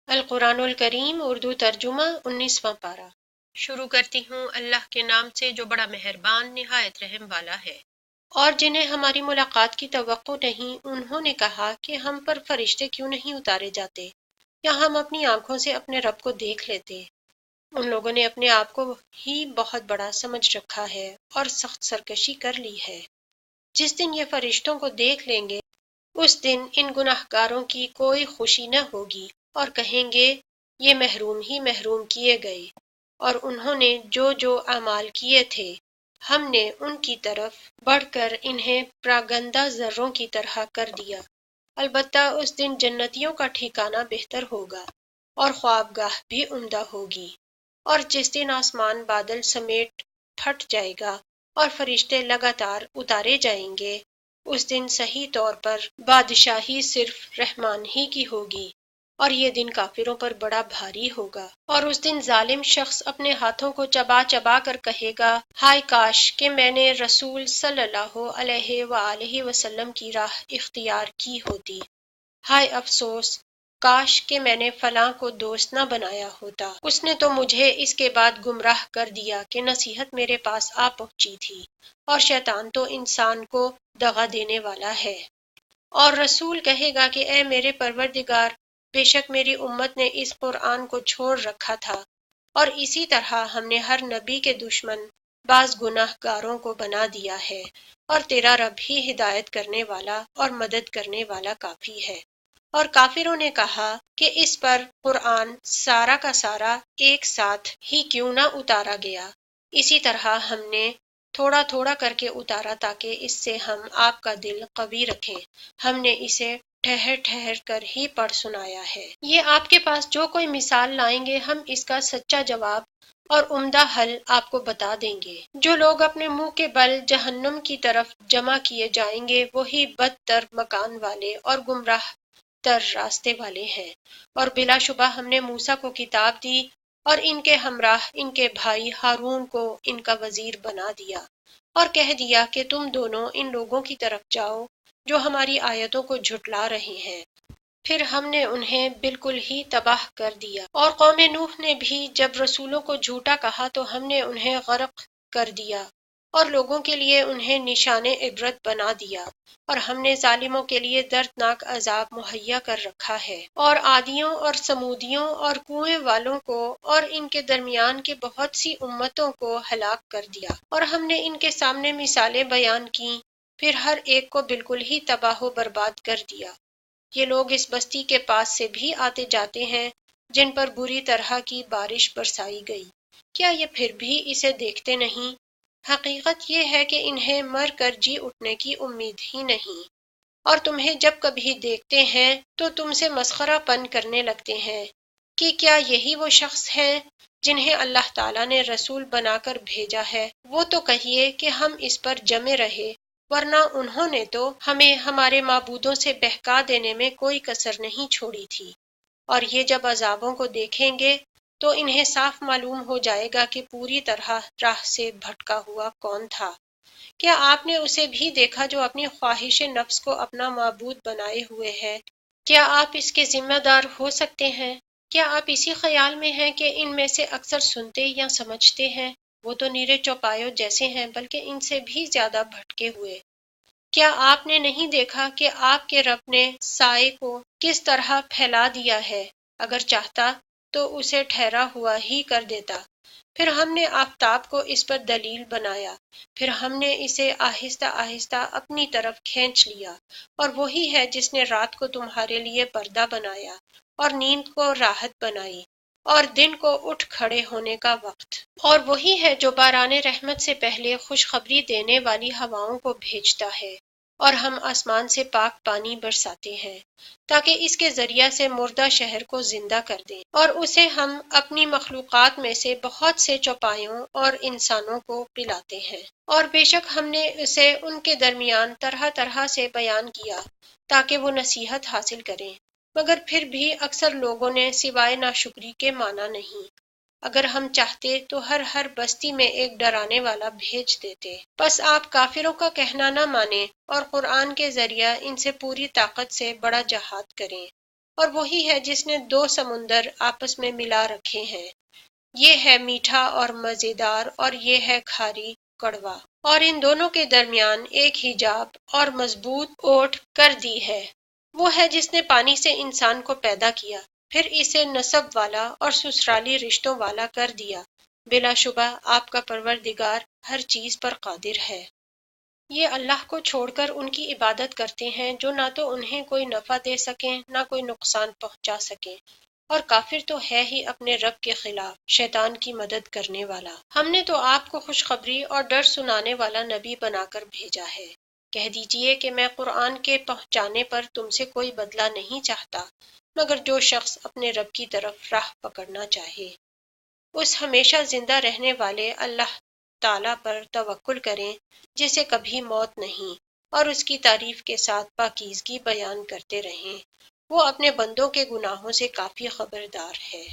القرآن الکریم اردو ترجمہ 19واں پارہ۔ شروع کرتی ہوں اللہ کے نام سے جو بڑا مہربان نہایت رحم والا ہے۔ اور جنہیں ہماری ملاقات کی توقع نہیں، انہوں نے کہا کہ ہم پر فرشتے کیوں نہیں اتارے جاتے یا ہم اپنی آنکھوں سے اپنے رب کو دیکھ لیتے۔ ان لوگوں نے اپنے آپ کو ہی بہت بڑا سمجھ رکھا ہے اور سخت سرکشی کر لی ہے۔ جس دن یہ فرشتوں کو دیکھ لیں گے، اس دن ان گناہ گاروں کی کوئی خوشی نہ ہوگی اور کہیں گے یہ محروم ہی محروم کیے گئے، اور انہوں نے جو اعمال کیے تھے ہم نے ان کی طرف بڑھ کر انہیں پراگندہ ذروں کی طرح کر دیا۔ البتہ اس دن جنتیوں کا ٹھکانہ بہتر ہوگا اور خوابگاہ بھی عمدہ ہوگی۔ اور جس دن آسمان بادل سمیٹ پھٹ جائے گا اور فرشتے لگاتار اتارے جائیں گے، اس دن صحیح طور پر بادشاہی صرف رحمان ہی کی ہوگی، اور یہ دن کافروں پر بڑا بھاری ہوگا۔ اور اس دن ظالم شخص اپنے ہاتھوں کو چبا چبا کر کہے گا، ہائے کاش کہ میں نے رسول صلی اللہ علیہ وآلہ وسلم کی راہ اختیار کی ہوتی، ہائے افسوس، کاش کہ میں نے فلاں کو دوست نہ بنایا ہوتا، اس نے تو مجھے اس کے بعد گمراہ کر دیا کہ نصیحت میرے پاس آ پہنچی تھی، اور شیطان تو انسان کو دغا دینے والا ہے۔ اور رسول کہے گا کہ اے میرے پروردگار، بے شک میری امت نے اس قرآن کو چھوڑ رکھا تھا، اور اسی طرح ہم نے ہر نبی کے دشمن بعض گناہ گاروں کو بنا دیا ہے، اور تیرا رب ہی ہدایت کرنے والا اور مدد کرنے والا کافی ہے۔ اور کافروں نے کہا کہ اس پر قرآن سارا کا سارا ایک ساتھ ہی کیوں نہ اتارا گیا، اسی طرح ہم نے تھوڑا تھوڑا کر کے اتارا تاکہ اس سے ہم آپ کا دل قوی رکھیں۔ ہم نے اسے ٹھہر ٹھہر کر ہی پڑھ سنایا ہے۔ یہ آپ کے پاس جو کوئی مثال لائیں گے ہم اس کا سچا جواب اور عمدہ حل آپ کو بتا دیں گے۔ جو لوگ اپنے منہ کے بل جہنم کی طرف جمع کیے جائیں گے وہی بدتر مکان والے اور گمراہ تر راستے والے ہیں۔ اور بلا شبہ ہم نے موسیٰ کو کتاب دی اور ان کے ہمراہ ان کے بھائی ہارون کو ان کا وزیر بنا دیا، اور کہہ دیا کہ تم دونوں ان لوگوں کی طرف جاؤ جو ہماری آیتوں کو جھٹلا رہے ہیں۔ پھر ہم نے انہیں بالکل ہی تباہ کر دیا۔ اور قوم نوح نے بھی جب رسولوں کو جھوٹا کہا تو ہم نے انہیں غرق کر دیا اور لوگوں کے لیے انہیں نشان عبرت بنا دیا، اور ہم نے ظالموں کے لیے دردناک عذاب مہیا کر رکھا ہے۔ اور عادیوں اور سمودیوں اور کنویں والوں کو اور ان کے درمیان کے بہت سی امتوں کو ہلاک کر دیا، اور ہم نے ان کے سامنے مثالیں بیان کیں، پھر ہر ایک کو بالکل ہی تباہ و برباد کر دیا۔ یہ لوگ اس بستی کے پاس سے بھی آتے جاتے ہیں جن پر بری طرح کی بارش برسائی گئی، کیا یہ پھر بھی اسے دیکھتے نہیں؟ حقیقت یہ ہے کہ انہیں مر کر جی اٹھنے کی امید ہی نہیں، اور تمہیں جب کبھی دیکھتے ہیں تو تم سے مسخرہ پن کرنے لگتے ہیں کہ کیا یہی وہ شخص ہیں جنہیں اللہ تعالیٰ نے رسول بنا کر بھیجا ہے؟ وہ تو کہیے کہ ہم اس پر جمے رہے، ورنہ انہوں نے تو ہمیں ہمارے معبودوں سے بہکا دینے میں کوئی کسر نہیں چھوڑی تھی۔ اور یہ جب عذابوں کو دیکھیں گے تو انہیں صاف معلوم ہو جائے گا کہ پوری طرح راہ سے بھٹکا ہوا کون تھا۔ کیا آپ نے اسے بھی دیکھا جو اپنی خواہش نفس کو اپنا معبود بنائے ہوئے ہے؟ کیا آپ اس کے ذمہ دار ہو سکتے ہیں؟ کیا آپ اسی خیال میں ہیں کہ ان میں سے اکثر سنتے یا سمجھتے ہیں؟ وہ تو نیرے چوپایوں جیسے ہیں، بلکہ ان سے بھی زیادہ بھٹکے ہوئے۔ کیا آپ نے نہیں دیکھا کہ آپ کے رب نے سائے کو کس طرح پھیلا دیا ہے؟ اگر چاہتا تو اسے ٹھہرا ہوا ہی کر دیتا۔ پھر ہم نے آفتاب کو اس پر دلیل بنایا، پھر ہم نے اسے آہستہ آہستہ اپنی طرف کھینچ لیا، اور وہی ہے جس نے رات کو تمہارے لیے پردہ بنایا اور نیند کو راحت بنائی اور دن کو اٹھ کھڑے ہونے کا وقت، اور وہی ہے جو باران رحمت سے پہلے خوشخبری دینے والی ہواؤں کو بھیجتا ہے، اور ہم آسمان سے پاک پانی برساتے ہیں تاکہ اس کے ذریعہ سے مردہ شہر کو زندہ کر دیں، اور اسے ہم اپنی مخلوقات میں سے بہت سے چوپایوں اور انسانوں کو پلاتے ہیں۔ اور بے شک ہم نے اسے ان کے درمیان طرح طرح سے بیان کیا تاکہ وہ نصیحت حاصل کریں، مگر پھر بھی اکثر لوگوں نے سوائے ناشکری کے مانا نہیں۔ اگر ہم چاہتے تو ہر بستی میں ایک ڈرانے والا بھیج دیتے، بس آپ کافروں کا کہنا نہ مانیں اور قرآن کے ذریعہ ان سے پوری طاقت سے بڑا جہاد کریں۔ اور وہی ہے جس نے دو سمندر آپس میں ملا رکھے ہیں، یہ ہے میٹھا اور مزیدار اور یہ ہے کھاری کڑوا، اور ان دونوں کے درمیان ایک حجاب اور مضبوط اوٹ کر دی ہے۔ وہ ہے جس نے پانی سے انسان کو پیدا کیا، پھر اسے نسب والا اور سسرالی رشتوں والا کر دیا، بلا شبہ آپ کا پروردگار ہر چیز پر قادر ہے۔ یہ اللہ کو چھوڑ کر ان کی عبادت کرتے ہیں جو نہ تو انہیں کوئی نفع دے سکیں نہ کوئی نقصان پہنچا سکیں، اور کافر تو ہے ہی اپنے رب کے خلاف شیطان کی مدد کرنے والا۔ ہم نے تو آپ کو خوشخبری اور ڈر سنانے والا نبی بنا کر بھیجا ہے۔ کہہ دیجئے کہ میں قرآن کے پہنچانے پر تم سے کوئی بدلہ نہیں چاہتا، مگر جو شخص اپنے رب کی طرف راہ پکڑنا چاہے، اس ہمیشہ زندہ رہنے والے اللہ تعالی پر توکل کریں جسے کبھی موت نہیں، اور اس کی تعریف کے ساتھ پاکیزگی بیان کرتے رہیں۔ وہ اپنے بندوں کے گناہوں سے کافی خبردار ہے۔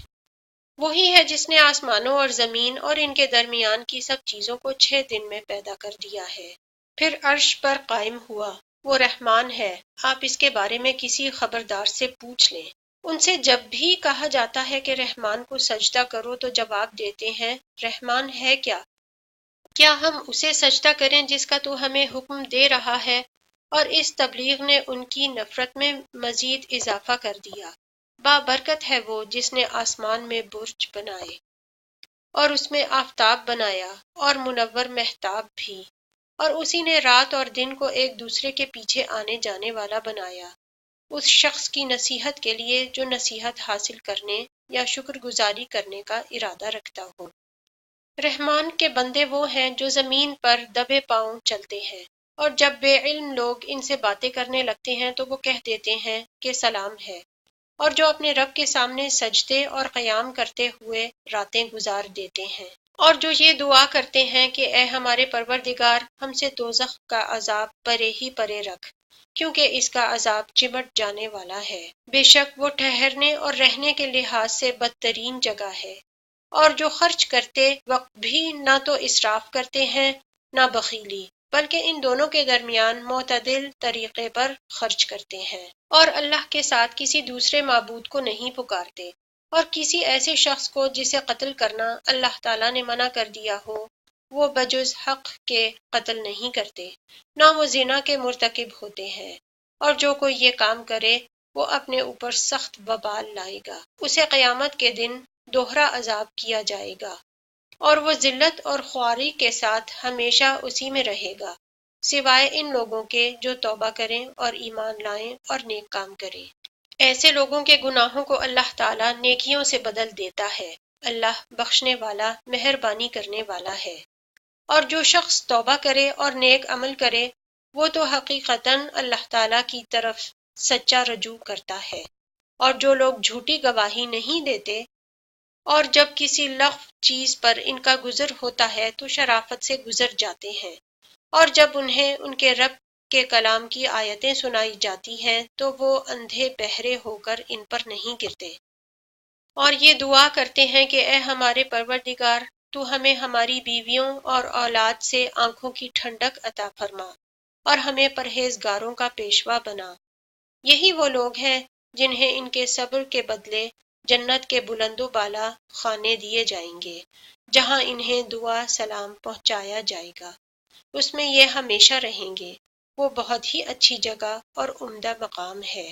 وہی ہے جس نے آسمانوں اور زمین اور ان کے درمیان کی سب چیزوں کو 6 دن میں پیدا کر دیا ہے، پھر عرش پر قائم ہوا۔ وہ رحمان ہے، آپ اس کے بارے میں کسی خبردار سے پوچھ لیں۔ ان سے جب بھی کہا جاتا ہے کہ رحمان کو سجدہ کرو تو جواب دیتے ہیں، رحمان ہے کیا؟ کیا ہم اسے سجدہ کریں جس کا تو ہمیں حکم دے رہا ہے؟ اور اس تبلیغ نے ان کی نفرت میں مزید اضافہ کر دیا۔ بابرکت ہے وہ جس نے آسمان میں برج بنائے اور اس میں آفتاب بنایا اور منور مہتاب بھی، اور اسی نے رات اور دن کو ایک دوسرے کے پیچھے آنے جانے والا بنایا، اس شخص کی نصیحت کے لیے جو نصیحت حاصل کرنے یا شکر گزاری کرنے کا ارادہ رکھتا ہو۔ رحمان کے بندے وہ ہیں جو زمین پر دبے پاؤں چلتے ہیں، اور جب بے علم لوگ ان سے باتیں کرنے لگتے ہیں تو وہ کہہ دیتے ہیں کہ سلام ہے، اور جو اپنے رب کے سامنے سجدے اور قیام کرتے ہوئے راتیں گزار دیتے ہیں، اور جو یہ دعا کرتے ہیں کہ اے ہمارے پروردگار، ہم سے دوزخ کا عذاب پرے ہی پرے رکھ، کیونکہ اس کا عذاب چمٹ جانے والا ہے، بے شک وہ ٹھہرنے اور رہنے کے لحاظ سے بدترین جگہ ہے۔ اور جو خرچ کرتے وقت بھی نہ تو اسراف کرتے ہیں نہ بخیلی، بلکہ ان دونوں کے درمیان معتدل طریقے پر خرچ کرتے ہیں، اور اللہ کے ساتھ کسی دوسرے معبود کو نہیں پکارتے، اور کسی ایسے شخص کو جسے قتل کرنا اللہ تعالیٰ نے منع کر دیا ہو وہ بجز حق کے قتل نہیں کرتے، نہ وہ زنا کے مرتکب ہوتے ہیں، اور جو کوئی یہ کام کرے وہ اپنے اوپر سخت وبال لائے گا، اسے قیامت کے دن دوہرا عذاب کیا جائے گا، اور وہ ذلت اور خواری کے ساتھ ہمیشہ اسی میں رہے گا، سوائے ان لوگوں کے جو توبہ کریں اور ایمان لائیں اور نیک کام کریں۔ ایسے لوگوں کے گناہوں کو اللہ تعالیٰ نیکیوں سے بدل دیتا ہے، اللہ بخشنے والا مہربانی کرنے والا ہے۔ اور جو شخص توبہ کرے اور نیک عمل کرے وہ تو حقیقتاً اللہ تعالیٰ کی طرف سچا رجوع کرتا ہے، اور جو لوگ جھوٹی گواہی نہیں دیتے اور جب کسی لغو چیز پر ان کا گزر ہوتا ہے تو شرافت سے گزر جاتے ہیں، اور جب انہیں ان کے رب کے کلام کی آیتیں سنائی جاتی ہیں تو وہ اندھے بہرے ہو کر ان پر نہیں گرتے، اور یہ دعا کرتے ہیں کہ اے ہمارے پروردگار، تو ہمیں ہماری بیویوں اور اولاد سے آنکھوں کی ٹھنڈک عطا فرما اور ہمیں پرہیزگاروں کا پیشوا بنا۔ یہی وہ لوگ ہیں جنہیں ان کے صبر کے بدلے جنت کے بلند و بالا خانے دیے جائیں گے، جہاں انہیں دعا سلام پہنچایا جائے گا، اس میں یہ ہمیشہ رہیں گے، وہ بہت ہی اچھی جگہ اور عمدہ مقام ہے۔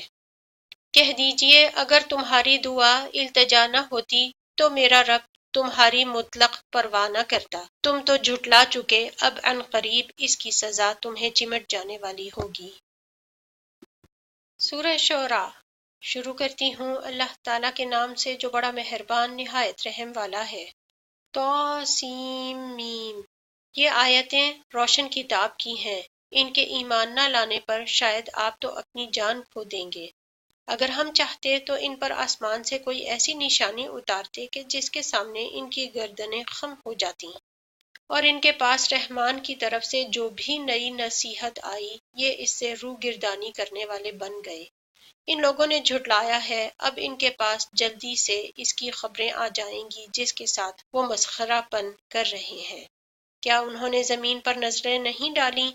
کہہ دیجئے اگر تمہاری دعا التجا نہ ہوتی تو میرا رب تمہاری مطلق پرواہ نہ کرتا، تم تو جھٹلا چکے، اب عن قریب اس کی سزا تمہیں چمٹ جانے والی ہوگی۔ سورہ شعراء شروع کرتی ہوں اللہ تعالیٰ کے نام سے جو بڑا مہربان نہایت رحم والا ہے۔ طاسیم، یہ آیتیں روشن کتاب کی ہیں، ان کے ایمان نہ لانے پر شاید آپ تو اپنی جان کھو دیں گے۔ اگر ہم چاہتے تو ان پر آسمان سے کوئی ایسی نشانی اتارتے کہ جس کے سامنے ان کی گردنیں خم ہو جاتی، اور ان کے پاس رحمان کی طرف سے جو بھی نئی نصیحت آئی یہ اس سے روح گردانی کرنے والے بن گئے۔ ان لوگوں نے جھٹلایا ہے، اب ان کے پاس جلدی سے اس کی خبریں آ جائیں گی جس کے ساتھ وہ مسخرہ پن کر رہے ہیں۔ کیا انہوں نے زمین پر نظریں نہیں ڈالیں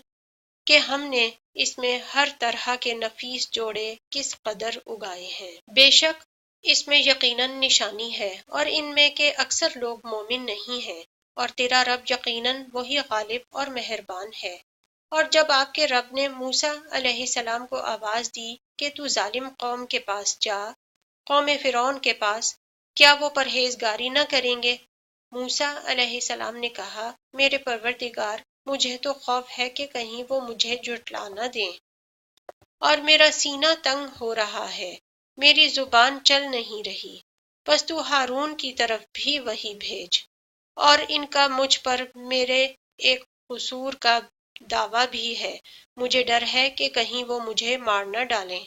کہ ہم نے اس میں ہر طرح کے نفیس جوڑے کس قدر اگائے ہیں۔ بے شک اس میں یقیناً نشانی ہے اور ان میں کے اکثر لوگ مومن نہیں ہیں، اور تیرا رب یقیناً وہی غالب اور مہربان ہے۔ اور جب آپ کے رب نے موسیٰ علیہ السلام کو آواز دی کہ تو ظالم قوم کے پاس جا، قوم فرعون کے پاس، کیا وہ پرہیزگاری نہ کریں گے؟ موسیٰ علیہ السلام نے کہا، میرے پروردگار، مجھے تو خوف ہے کہ کہیں وہ مجھے جھٹلا نہ دیں، اور میرا سینہ تنگ ہو رہا ہے، میری زبان چل نہیں رہی، بس تو ہارون کی طرف بھی وہی بھیج، اور ان کا مجھ پر میرے ایک قصور کا دعویٰ بھی ہے، مجھے ڈر ہے کہ کہیں وہ مجھے مار نہ ڈالیں۔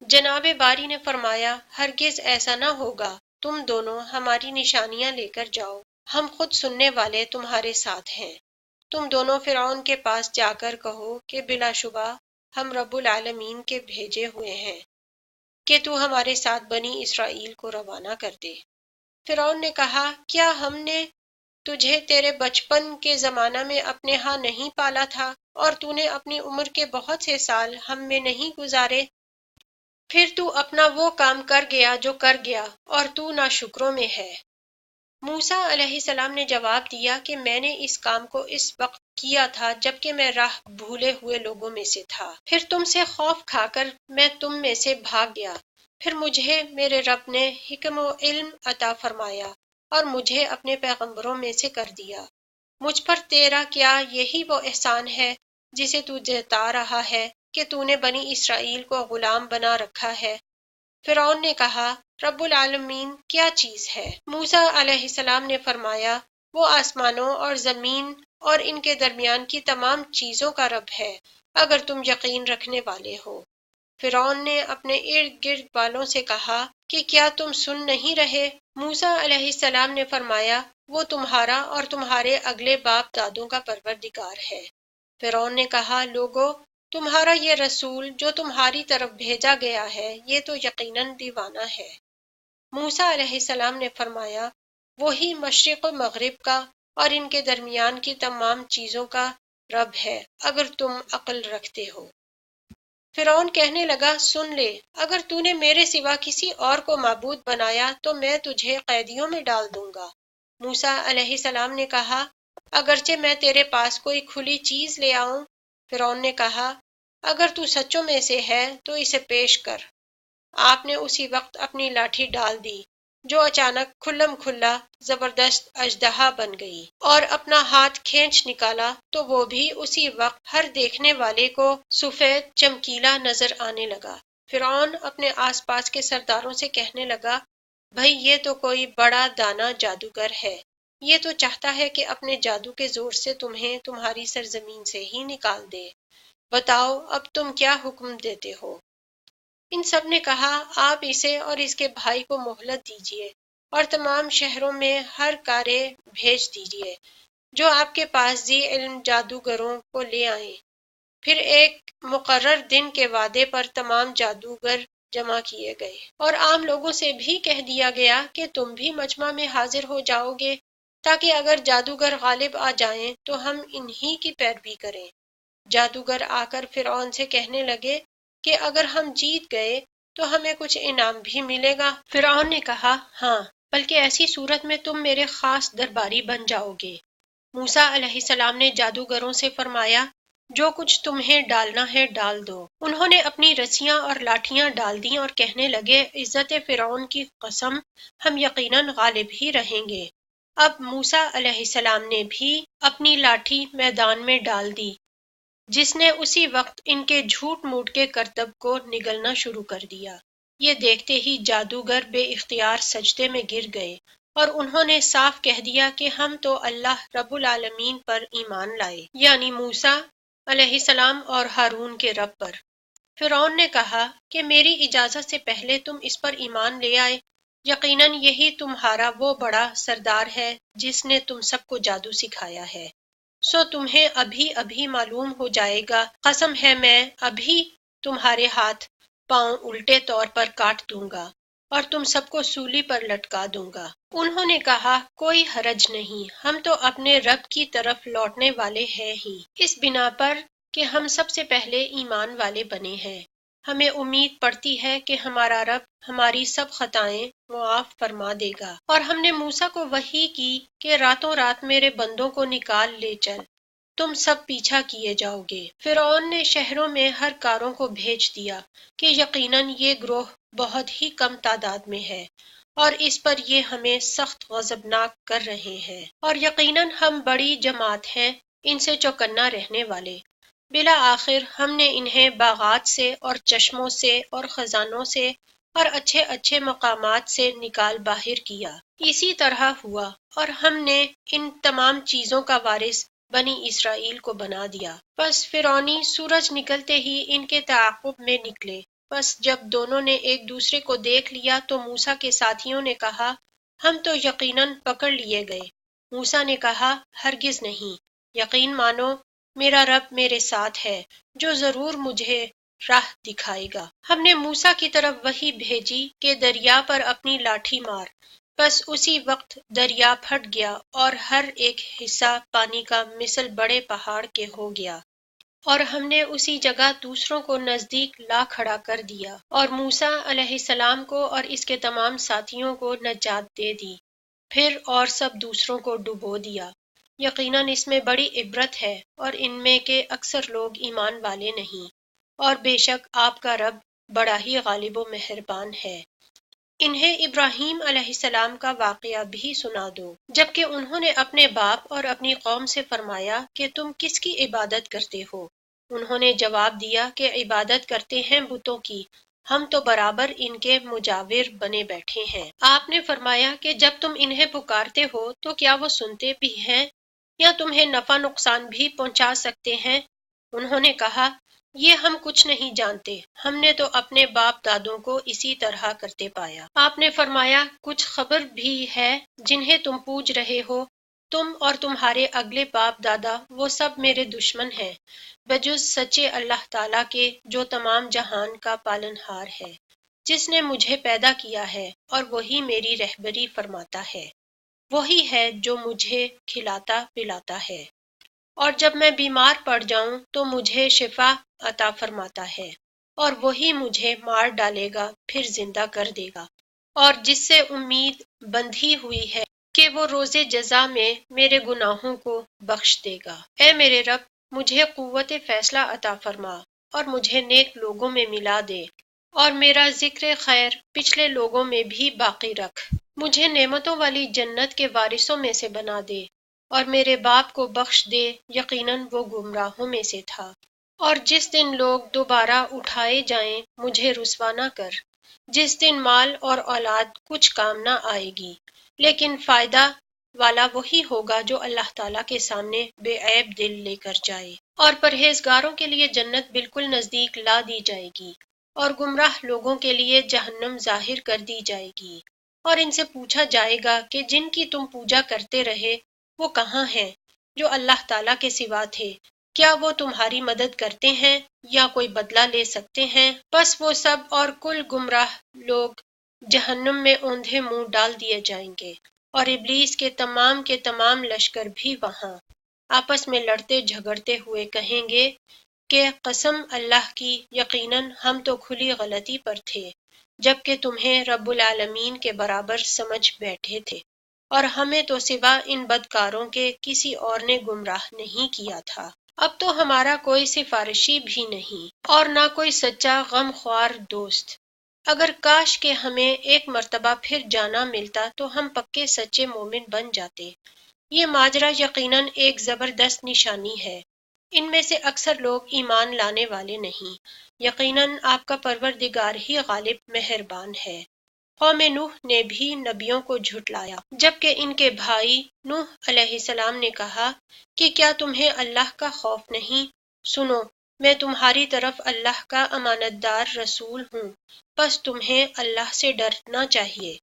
جناب باری نے فرمایا، ہرگز ایسا نہ ہوگا، تم دونوں ہماری نشانیاں لے کر جاؤ، ہم خود سننے والے تمہارے ساتھ ہیں۔ تم دونوں فرعون کے پاس جا کر کہو کہ بلا شبہ ہم رب العالمین کے بھیجے ہوئے ہیں کہ تو ہمارے ساتھ بنی اسرائیل کو روانہ کر دے۔ فرعون نے کہا، کیا ہم نے تجھے تیرے بچپن کے زمانہ میں اپنے ہاں نہیں پالا تھا، اور تو نے اپنی عمر کے بہت سے سال ہم میں نہیں گزارے؟ پھر تو اپنا وہ کام کر گیا جو کر گیا، اور تو ناشکروں میں ہے۔ موسیٰ علیہ السلام نے جواب دیا کہ میں نے اس کام کو اس وقت کیا تھا جبکہ میں راہ بھولے ہوئے لوگوں میں سے تھا، پھر تم سے خوف کھا کر میں تم میں سے بھاگ گیا، پھر مجھے میرے رب نے حکم و علم عطا فرمایا اور مجھے اپنے پیغمبروں میں سے کر دیا۔ مجھ پر تیرا کیا یہی وہ احسان ہے جسے تو جتا رہا ہے کہ تو نے بنی اسرائیل کو غلام بنا رکھا ہے؟ فرعون نے کہا، رب العالمین کیا چیز ہے؟ موسیٰ علیہ السلام نے فرمایا، وہ آسمانوں اور زمین اور ان کے درمیان کی تمام چیزوں کا رب ہے، اگر تم یقین رکھنے والے ہو۔ فرعون نے اپنے ارد گرد والوں سے کہا کہ کیا تم سن نہیں رہے؟ موسیٰ علیہ السلام نے فرمایا، وہ تمہارا اور تمہارے اگلے باپ دادوں کا پروردگار ہے۔ فرعون نے کہا، لوگو، تمہارا یہ رسول جو تمہاری طرف بھیجا گیا ہے یہ تو یقیناً دیوانہ ہے۔ موسیٰ علیہ السلام نے فرمایا، وہی مشرق و مغرب کا اور ان کے درمیان کی تمام چیزوں کا رب ہے، اگر تم عقل رکھتے ہو۔ فرعون کہنے لگا، سن لے، اگر تو نے میرے سوا کسی اور کو معبود بنایا تو میں تجھے قیدیوں میں ڈال دوں گا۔ موسیٰ علیہ السلام نے کہا، اگرچہ میں تیرے پاس کوئی کھلی چیز لے آؤں؟ فرعون نے کہا، اگر تو سچوں میں سے ہے تو اسے پیش کر۔ آپ نے اسی وقت اپنی لاٹھی ڈال دی جو اچانک کھلم کھلا زبردست اژدہا بن گئی، اور اپنا ہاتھ کھینچ نکالا تو وہ بھی اسی وقت ہر دیکھنے والے کو سفید چمکیلا نظر آنے لگا۔ فرعون اپنے آس پاس کے سرداروں سے کہنے لگا، بھئی یہ تو کوئی بڑا دانا جادوگر ہے، یہ تو چاہتا ہے کہ اپنے جادو کے زور سے تمہیں تمہاری سرزمین سے ہی نکال دے، بتاؤ اب تم کیا حکم دیتے ہو؟ ان سب نے کہا، آپ اسے اور اس کے بھائی کو مہلت دیجیے اور تمام شہروں میں ہر کارے بھیج دیجیے جو آپ کے پاس ذی علم جادوگروں کو لے آئیں۔ پھر ایک مقرر دن کے وعدے پر تمام جادوگر جمع کیے گئے، اور عام لوگوں سے بھی کہہ دیا گیا کہ تم بھی مجمع میں حاضر ہو جاؤ گے تاکہ اگر جادوگر غالب آ جائیں تو ہم انہی کی پیروی کریں۔ جادوگر آ کر فرعون سے کہنے لگے کہ اگر ہم جیت گئے تو ہمیں کچھ انعام بھی ملے گا۔ فرعون نے کہا، ہاں، بلکہ ایسی صورت میں تم میرے خاص درباری بن جاؤ گے۔ موسیٰ علیہ السلام نے جادوگروں سے فرمایا، جو کچھ تمہیں ڈالنا ہے ڈال دو۔ انہوں نے اپنی رسیاں اور لاٹھیاں ڈال دیں اور کہنے لگے، عزت فرعون کی قسم، ہم یقیناً غالب ہی رہیں گے۔ اب موسیٰ علیہ السلام نے بھی اپنی لاٹھی میدان میں ڈال دی، جس نے اسی وقت ان کے جھوٹ موٹ کے کرتب کو نگلنا شروع کر دیا۔ یہ دیکھتے ہی جادوگر بے اختیار سجدے میں گر گئے اور انہوں نے صاف کہہ دیا کہ ہم تو اللہ رب العالمین پر ایمان لائے، یعنی موسیٰ علیہ السلام اور ہارون کے رب پر۔ فرعون نے کہا کہ میری اجازت سے پہلے تم اس پر ایمان لے آئے، یقیناً یہی تمہارا وہ بڑا سردار ہے جس نے تم سب کو جادو سکھایا ہے، سو تمہیں ابھی ابھی معلوم ہو جائے گا، قسم ہے میں ابھی تمہارے ہاتھ پاؤں الٹے طور پر کاٹ دوں گا اور تم سب کو سولی پر لٹکا دوں گا۔ انہوں نے کہا، کوئی حرج نہیں، ہم تو اپنے رب کی طرف لوٹنے والے ہیں ہی۔ اس بنا پر کہ ہم سب سے پہلے ایمان والے بنے ہیں۔ ہمیں امید پڑتی ہے کہ ہمارا رب ہماری سب خطائیں معاف فرما دے گا۔ اور ہم نے موسیٰ کو وحی کی کہ راتوں رات میرے بندوں کو نکال لے چل، تم سب پیچھا کیے جاؤ گے۔ فرعون نے شہروں میں ہر کاروں کو بھیج دیا کہ یقیناً یہ گروہ بہت ہی کم تعداد میں ہے اور اس پر یہ ہمیں سخت غضبناک کر رہے ہیں، اور یقیناً ہم بڑی جماعت ہیں ان سے چوکنا رہنے والے۔ بالآخر ہم نے انہیں باغات سے اور چشموں سے اور خزانوں سے اور اچھے اچھے مقامات سے نکال باہر کیا۔ اسی طرح ہوا، اور ہم نے ان تمام چیزوں کا وارث بنی اسرائیل کو بنا دیا۔ پس فرعونی سورج نکلتے ہی ان کے تعاقب میں نکلے۔ پس جب دونوں نے ایک دوسرے کو دیکھ لیا تو موسیٰ کے ساتھیوں نے کہا، ہم تو یقیناً پکڑ لیے گئے۔ موسیٰ نے کہا، ہرگز نہیں، یقین مانو میرا رب میرے ساتھ ہے جو ضرور مجھے راہ دکھائے گا۔ ہم نے موسیٰ کی طرف وحی بھیجی کہ دریا پر اپنی لاٹھی مار، بس اسی وقت دریا پھٹ گیا اور ہر ایک حصہ پانی کا مثل بڑے پہاڑ کے ہو گیا، اور ہم نے اسی جگہ دوسروں کو نزدیک لا کھڑا کر دیا، اور موسیٰ علیہ السلام کو اور اس کے تمام ساتھیوں کو نجات دے دی، پھر اور سب دوسروں کو ڈبو دیا۔ یقیناً اس میں بڑی عبرت ہے، اور ان میں کے اکثر لوگ ایمان والے نہیں، اور بے شک آپ کا رب بڑا ہی غالب و مہربان ہے۔ انہیں ابراہیم علیہ السلام کا واقعہ بھی سنا دو، جبکہ انہوں نے اپنے باپ اور اپنی قوم سے فرمایا کہ تم کس کی عبادت کرتے ہو؟ انہوں نے جواب دیا کہ عبادت کرتے ہیں بتوں کی، ہم تو برابر ان کے مجاور بنے بیٹھے ہیں۔ آپ نے فرمایا کہ جب تم انہیں پکارتے ہو تو کیا وہ سنتے بھی ہیں یا تمہیں نفع نقصان بھی پہنچا سکتے ہیں؟ انہوں نے کہا، یہ ہم کچھ نہیں جانتے، ہم نے تو اپنے باپ دادوں کو اسی طرح کرتے پایا۔ آپ نے فرمایا، کچھ خبر بھی ہے جنہیں تم پوج رہے ہو، تم اور تمہارے اگلے باپ دادا وہ سب میرے دشمن ہیں، بجز سچے اللہ تعالیٰ کے جو تمام جہان کا پالنہار ہے، جس نے مجھے پیدا کیا ہے اور وہی میری رہبری فرماتا ہے، وہی ہے جو مجھے کھلاتا پلاتا ہے، اور جب میں بیمار پڑ جاؤں تو مجھے شفا عطا فرماتا ہے، اور وہی مجھے مار ڈالے گا پھر زندہ کر دے گا، اور جس سے امید بندھی ہوئی ہے کہ وہ روز جزا میں میرے گناہوں کو بخش دے گا۔ اے میرے رب، مجھے قوت فیصلہ عطا فرما اور مجھے نیک لوگوں میں ملا دے، اور میرا ذکر خیر پچھلے لوگوں میں بھی باقی رکھ۔ مجھے نعمتوں والی جنت کے وارثوں میں سے بنا دے، اور میرے باپ کو بخش دے، یقیناً وہ گمراہوں میں سے تھا۔ اور جس دن لوگ دوبارہ اٹھائے جائیں مجھے رسوا نہ کر، جس دن مال اور اولاد کچھ کام نہ آئے گی، لیکن فائدہ والا وہی ہوگا جو اللہ تعالیٰ کے سامنے بے عیب دل لے کر جائے، اور پرہیزگاروں کے لیے جنت بالکل نزدیک لا دی جائے گی، اور گمراہ لوگوں کے لیے جہنم ظاہر کر دی جائے گی، اور ان سے پوچھا جائے گا کہ جن کی تم پوجا کرتے رہے وہ کہاں ہیں جو اللہ تعالیٰ کے سوا تھے؟ کیا وہ تمہاری مدد کرتے ہیں یا کوئی بدلہ لے سکتے ہیں؟ بس وہ سب اور کل گمراہ لوگ جہنم میں اوندھے منہ ڈال دیے جائیں گے، اور ابلیس کے تمام لشکر بھی وہاں آپس میں لڑتے جھگڑتے ہوئے کہیں گے کہ قسم اللہ کی، یقیناً ہم تو کھلی غلطی پر تھے، جبکہ تمہیں رب العالمین کے برابر سمجھ بیٹھے تھے، اور ہمیں تو سوا ان بدکاروں کے کسی اور نے گمراہ نہیں کیا تھا۔ اب تو ہمارا کوئی سفارشی بھی نہیں اور نہ کوئی سچا غم خوار دوست۔ اگر کاش کہ ہمیں ایک مرتبہ پھر جانا ملتا تو ہم پکے سچے مومن بن جاتے۔ یہ ماجرا یقیناً ایک زبردست نشانی ہے، ان میں سے اکثر لوگ ایمان لانے والے نہیں، یقیناً آپ کا پروردگار ہی غالب مہربان ہے۔ قوم نوح نے بھی نبیوں کو جھٹلایا، جبکہ ان کے بھائی نوح علیہ السلام نے کہا کہ کیا تمہیں اللہ کا خوف نہیں؟ سنو، میں تمہاری طرف اللہ کا امانت دار رسول ہوں، بس تمہیں اللہ سے ڈرنا چاہیے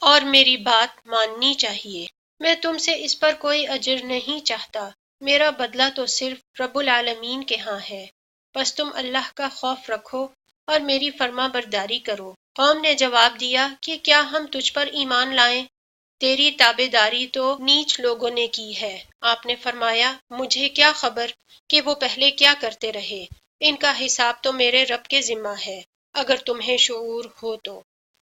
اور میری بات ماننی چاہیے۔ میں تم سے اس پر کوئی اجر نہیں چاہتا، میرا بدلہ تو صرف رب العالمین کے ہاں ہے، بس تم اللہ کا خوف رکھو اور میری فرما برداری کرو۔ قوم نے جواب دیا کہ کیا ہم تجھ پر ایمان لائیں؟ تیری تابعداری تو نیچ لوگوں نے کی ہے۔ آپ نے فرمایا مجھے کیا خبر کہ وہ پہلے کیا کرتے رہے، ان کا حساب تو میرے رب کے ذمہ ہے، اگر تمہیں شعور ہو تو۔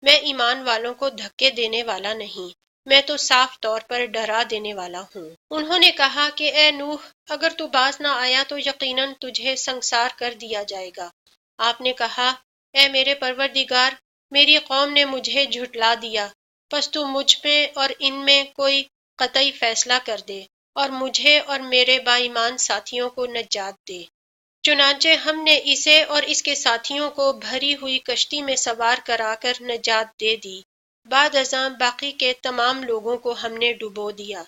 میں ایمان والوں کو دھکے دینے والا نہیں، میں تو صاف طور پر ڈرا دینے والا ہوں۔ انہوں نے کہا کہ اے نوح، اگر تو باز نہ آیا تو یقیناً تجھے سنگسار کر دیا جائے گا۔ آپ نے کہا اے میرے پروردگار، میری قوم نے مجھے جھٹلا دیا، پس تو مجھ میں اور ان میں کوئی قطعی فیصلہ کر دے اور مجھے اور میرے با ایمان ساتھیوں کو نجات دے۔ چنانچہ ہم نے اسے اور اس کے ساتھیوں کو بھری ہوئی کشتی میں سوار کرا کر نجات دے دی۔ بعد ازاں باقی کے تمام لوگوں کو ہم نے ڈبو دیا۔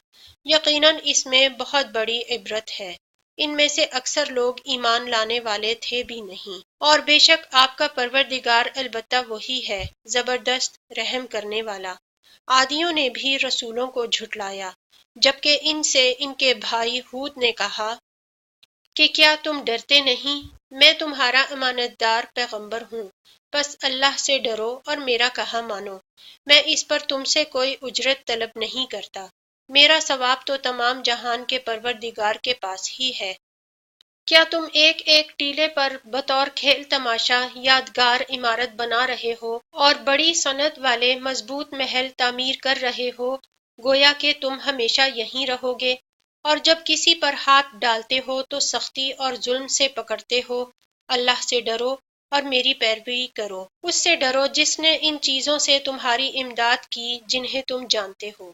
یقیناً اس میں بہت بڑی عبرت ہے، ان میں سے اکثر لوگ ایمان لانے والے تھے بھی نہیں، اور بے شک آپ کا پروردگار البتہ وہی ہے زبردست رحم کرنے والا۔ عادیوں نے بھی رسولوں کو جھٹلایا، جبکہ ان سے ان کے بھائی ہود نے کہا کہ کیا تم ڈرتے نہیں؟ میں تمہارا امانت دار پیغمبر ہوں، بس اللہ سے ڈرو اور میرا کہا مانو۔ میں اس پر تم سے کوئی اجرت طلب نہیں کرتا، میرا ثواب تو تمام جہان کے پروردگار کے پاس ہی ہے۔ کیا تم ایک ایک ٹیلے پر بطور کھیل تماشا یادگار عمارت بنا رہے ہو اور بڑی صنعت والے مضبوط محل تعمیر کر رہے ہو، گویا کہ تم ہمیشہ یہیں رہو گے، اور جب کسی پر ہاتھ ڈالتے ہو تو سختی اور ظلم سے پکڑتے ہو؟ اللہ سے ڈرو اور میری پیروی کرو، اس سے ڈرو جس نے ان چیزوں سے تمہاری امداد کی جنہیں تم جانتے ہو۔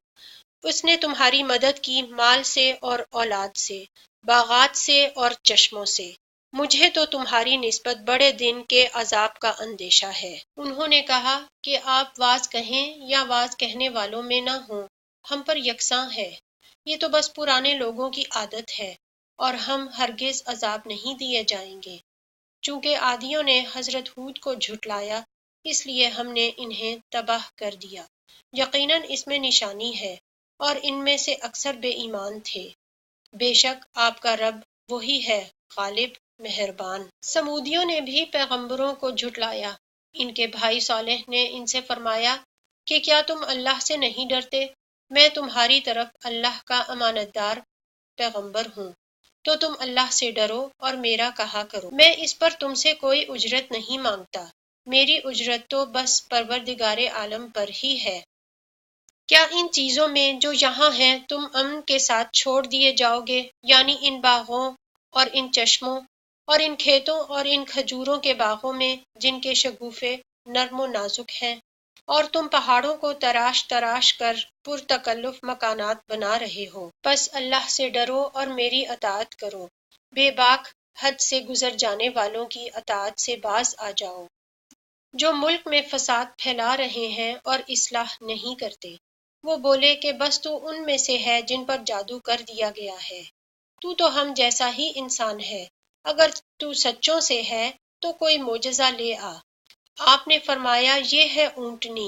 اس نے تمہاری مدد کی مال سے اور اولاد سے، باغات سے اور چشموں سے۔ مجھے تو تمہاری نسبت بڑے دن کے عذاب کا اندیشہ ہے۔ انہوں نے کہا کہ آپ واز کہیں یا واز کہنے والوں میں نہ ہوں، ہم پر یکساں ہے، یہ تو بس پرانے لوگوں کی عادت ہے، اور ہم ہرگز عذاب نہیں دیے جائیں گے۔ چونکہ عادیوں نے حضرت ہود کو جھٹلایا، اس لیے ہم نے انہیں تباہ کر دیا۔ یقیناً اس میں نشانی ہے، اور ان میں سے اکثر بے ایمان تھے۔ بے شک آپ کا رب وہی ہے غالب مہربان۔ سمودیوں نے بھی پیغمبروں کو جھٹلایا۔ ان کے بھائی صالح نے ان سے فرمایا کہ کیا تم اللہ سے نہیں ڈرتے؟ میں تمہاری طرف اللہ کا امانت دار پیغمبر ہوں، تو تم اللہ سے ڈرو اور میرا کہا کرو۔ میں اس پر تم سے کوئی اجرت نہیں مانگتا، میری اجرت تو بس پروردگار عالم پر ہی ہے۔ کیا ان چیزوں میں جو یہاں ہیں تم امن کے ساتھ چھوڑ دیے جاؤ گے، یعنی ان باغوں اور ان چشموں اور ان کھیتوں اور ان کھجوروں کے باغوں میں جن کے شگوفے نرم و نازک ہیں، اور تم پہاڑوں کو تراش تراش کر پرتکلف مکانات بنا رہے ہو؟ بس اللہ سے ڈرو اور میری اطاعت کرو، بے باک حد سے گزر جانے والوں کی اطاعت سے باز آ جاؤ، جو ملک میں فساد پھیلا رہے ہیں اور اصلاح نہیں کرتے۔ وہ بولے کہ بس تو ان میں سے ہے جن پر جادو کر دیا گیا ہے، تو ہم جیسا ہی انسان ہے، اگر تو سچوں سے ہے تو کوئی معجزہ لے آ۔ آپ نے فرمایا یہ ہے اونٹنی،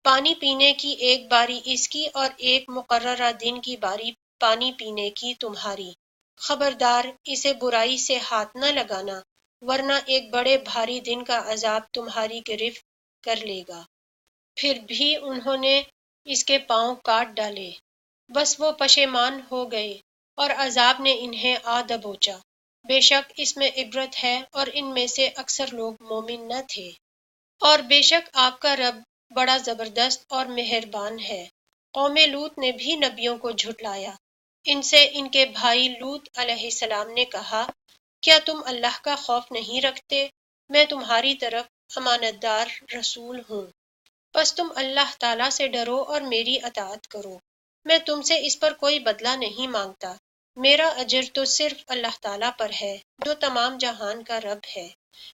پانی پینے کی ایک باری اس کی اور ایک مقررہ دن کی باری پانی پینے کی تمہاری۔ خبردار اسے برائی سے ہاتھ نہ لگانا، ورنہ ایک بڑے بھاری دن کا عذاب تمہاری گرفت کر لے گا۔ پھر بھی انہوں نے اس کے پاؤں کاٹ ڈالے، بس وہ پشیمان ہو گئے اور عذاب نے انہیں آ دبوچا۔ بے شک اس میں عبرت ہے اور ان میں سے اکثر لوگ مومن نہ تھے۔ اور بے شک آپ کا رب بڑا زبردست اور مہربان ہے۔ قوم لوط نے بھی نبیوں کو جھٹلایا۔ ان سے ان کے بھائی لوط علیہ السلام نے کہا کیا تم اللہ کا خوف نہیں رکھتے؟ میں تمہاری طرف امانت دار رسول ہوں، بس تم اللہ تعالیٰ سے ڈرو اور میری اطاعت کرو۔ میں تم سے اس پر کوئی بدلہ نہیں مانگتا، میرا اجر تو صرف اللہ تعالیٰ پر ہے جو تمام جہان کا رب ہے۔